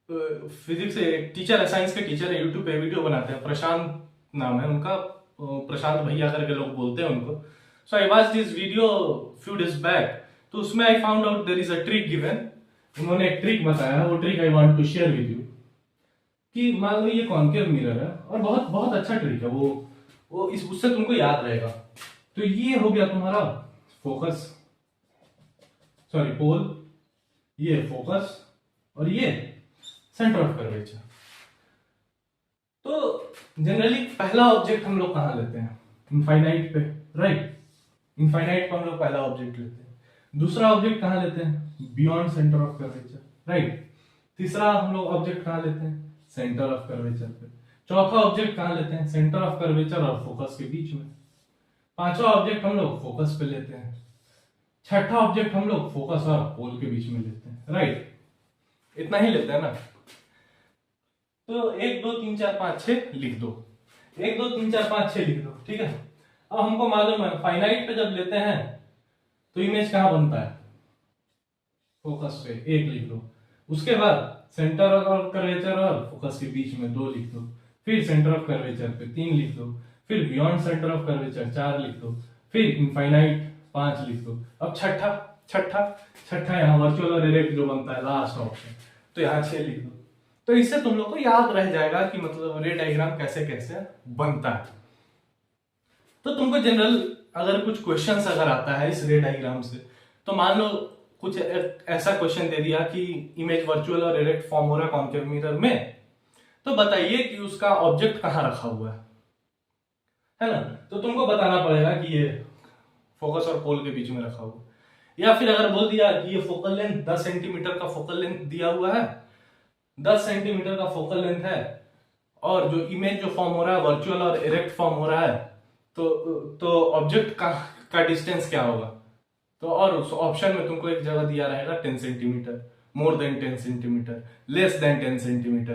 Physics teacher है, science के teacher है, यूट्यूब पे वीडियो बनाते हैं, प्रशांत नाम है उनका, प्रशांत भैया करके लोग बोलते हैं उनको। So I watch this video few days back, तो उसमें I found out there is a trick given. उन्होंने एक ट्रिक बताया, वो trick I want to share with you. कि मान लो ये कॉन्केव मिरर है, और बहुत बहुत अच्छा ट्रिक है वो इस उससे तुमको याद रहेगा। तो ये हो गया तुम्हारा फोकस, सॉरी पोल, ये फोकस, और ये सेंटर ऑफ कर्वेचर। तो जनरली पहला ऑब्जेक्ट हम लोग कहां लेते हैं? इनफाइनाइट पे, राइट। इनफाइनाइट पे हम लोग पहला ऑब्जेक्ट लेते हैं। दूसरा ऑब्जेक्ट कहां लेते हैं? Beyond centre of curvature, right. तीसरा हम लोग ऑब्जेक्ट कहां लेते हैं? सेंटर ऑफ कर्वेचर पे। चौथा ऑब्जेक्ट कहां लेते हैं? सेंटर ऑफ कर्वेचर और फोकस के बीच में। पांचवा ऑब्जेक्ट हम लोग फोकस पे लेते हैं। छठा ऑब्जेक्ट हम लोग फोकस और पोल के बीच में लेते हैं, राइट। इतना ही लेते हैं ना। तो 1 2 3 4 5 6 लिख दो, 1 2 3 4 5 6 लिख दो, ठीक है। अब हमको मालूम है फाइनाइट पे जब लेते हैं तो इमेज कहां बनता है? फोकस पे, 1 लिख दो। उसके बाद सेंटर ऑफ कर्वेचर और फोकस के बीच में 2 लिख दो। फिर सेंटर ऑफ कर्वेचर पे 3 लिख दो। फिर बियॉन्ड सेंटर ऑफ कर्वेचर 4 लिख दो। फिर इनफाइनाइट 5 लिख दो। अब छठा छठा छठा यहाँ वर्चुअल और इरेक्ट जो बनता है लास्ट ऑप्शन, तो यहाँ 6 लिख दो। तो इससे तुम लोग को याद रह जाएगा कि मतलब रे डायग्राम कैसे कैसे बनता है। तो तुमको जनरल अगर कुछ क्वेश्चंस अगर आता है इस रे डायग्राम से, तो मान लो कुछ ऐसा क्वेश्चन दे दिया कि इमेज वर्चुअल और इरेक्ट फॉर्म हो रहा है कॉन्केव मिरर में, तो बताइए कि उसका ऑब्जेक्ट कहाँ रखा हुआ है ना। तो तुमको बताना पड़ेगा कि ये फोकस और पोल के बीच में रखा हुआ। या फिर अगर बोल दिया कि ये फोकल लेंथ 10 सेंटीमीटर का फोकल लेंथ दिया हुआ है, 10 सेंटीमीटर का फोकल लेंथ है, और जो इमेज जो फॉर्म हो रहा है वर्चुअल और इरेक्ट फॉर्म हो रहा है, तो ऑब्जेक्ट का डिस्टेंस क्या होगा? तो और उस ऑप्शन में तुमको एक जगह दिया रहेगा 10 centimetre, more than 10 centimetre, less than 10 centimetre.